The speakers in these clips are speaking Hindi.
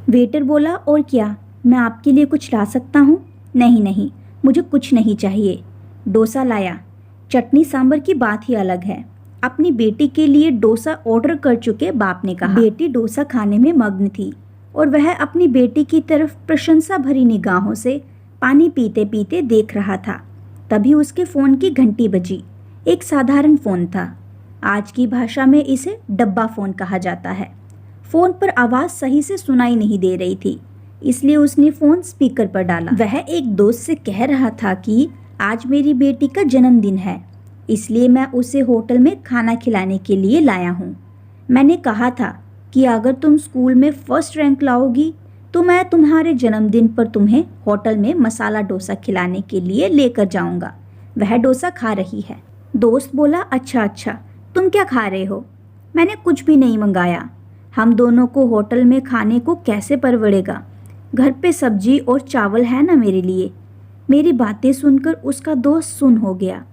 वेटर बोला, और क्या, मैं आपके लिए कुछ ला सकता हूँ? नहीं नहीं, मुझे कुछ नहीं चाहिए। डोसा लाया। चटनी सांभर की बात ही अलग है। अपनी बेटी के लिए डोसा ऑर्डर कर चुके बाप ने कहा। बेटी डोसा खाने में मग्न थी और वह अपनी बेटी की तरफ प्रशंसा भरी निगाहों से पानी पीते पीते देख रहा था। तभी उसके फ़ोन की घंटी बजी। एक साधारण फ़ोन था। आज की भाषा में इसे डब्बा फ़ोन कहा जाता है। फ़ोन पर आवाज़ सही से सुनाई नहीं दे रही थी, इसलिए उसने फ़ोन स्पीकर पर डाला। वह एक दोस्त से कह रहा था कि आज मेरी बेटी का जन्मदिन है, इसलिए मैं उसे होटल में खाना खिलाने के लिए लाया हूँ। मैंने कहा था कि अगर तुम स्कूल में फर्स्ट रैंक लाओगी तो मैं तुम्हारे जन्मदिन पर तुम्हें होटल में मसाला डोसा खिलाने के लिए लेकर जाऊंगा। वह डोसा खा रही है। दोस्त बोला, अच्छा अच्छा, तुम क्या खा रहे हो? मैंने कुछ भी नहीं मंगाया। हम दोनों को होटल में खाने को कैसे परवड़ेगा? घर पे सब्जी और चावल है ना मेरे लिए। मेरी बातें सुनकर उसका दोस्त सुन हो गया।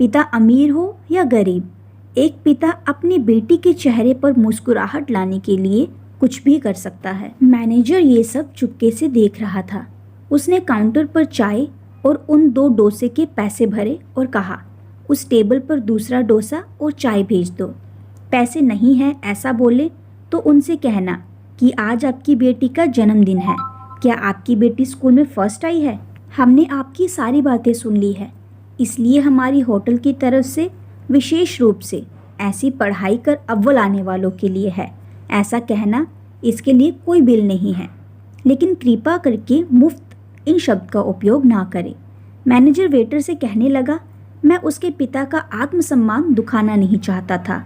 पिता अमीर हो या गरीब, एक पिता अपनी बेटी के चेहरे पर मुस्कुराहट लाने के लिए कुछ भी कर सकता है। मैनेजर ये सब चुपके से देख रहा था। उसने काउंटर पर चाय और उन 2 डोसे के पैसे भरे और कहा, उस टेबल पर दूसरा डोसा और चाय भेज दो। पैसे नहीं है ऐसा बोले तो उनसे कहना कि आज आपकी बेटी का जन्मदिन है। क्या आपकी बेटी स्कूल में फर्स्ट आई है? हमने आपकी सारी बातें सुन ली है, इसलिए हमारी होटल की तरफ से विशेष रूप से ऐसी पढ़ाई कर अव्वल आने वालों के लिए है। ऐसा कहना, इसके लिए कोई बिल नहीं है, लेकिन कृपा करके मुफ्त इन शब्द का उपयोग ना करें। मैनेजर वेटर से कहने लगा, मैं उसके पिता का आत्मसम्मान दुखाना नहीं चाहता था,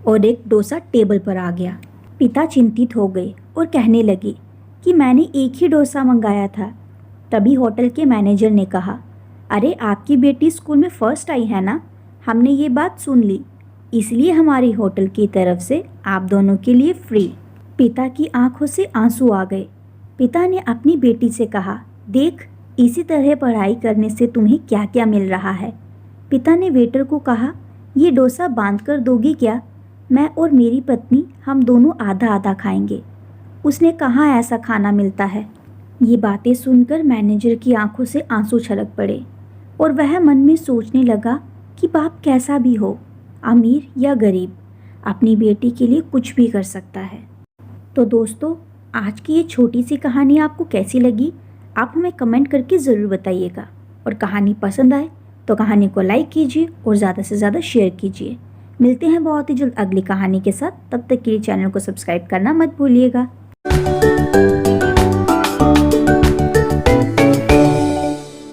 और एक डोसा टेबल पर आ गया। पिता चिंतित हो गए और कहने लगे कि मैंने एक ही डोसा मंगाया था। तभी होटल के मैनेजर ने कहा, अरे आपकी बेटी स्कूल में फर्स्ट आई है ना, हमने ये बात सुन ली, इसलिए हमारी होटल की तरफ से आप दोनों के लिए फ्री। पिता की आंखों से आंसू आ गए। पिता ने अपनी बेटी से कहा, देख, इसी तरह पढ़ाई करने से तुम्हें क्या क्या मिल रहा है। पिता ने वेटर को कहा, ये डोसा बांध कर दोगी क्या? मैं और मेरी पत्नी हम दोनों आधा आधा खाएंगे। उसने कहा ऐसा खाना मिलता है। ये बातें सुनकर मैनेजर की आंखों से आंसू छलक पड़े और वह मन में सोचने लगा कि बाप कैसा भी हो, अमीर या गरीब, अपनी बेटी के लिए कुछ भी कर सकता है। तो दोस्तों, आज की ये छोटी सी कहानी आपको कैसी लगी? आप हमें कमेंट करके ज़रूर बताइएगा। और कहानी पसंद आए तो कहानी को लाइक कीजिए और ज़्यादा से ज़्यादा शेयर कीजिए। मिलते हैं बहुत ही जल्द अगली कहानी के साथ। तब तक के लिए चैनल को सब्सक्राइब करना मत भूलिएगा।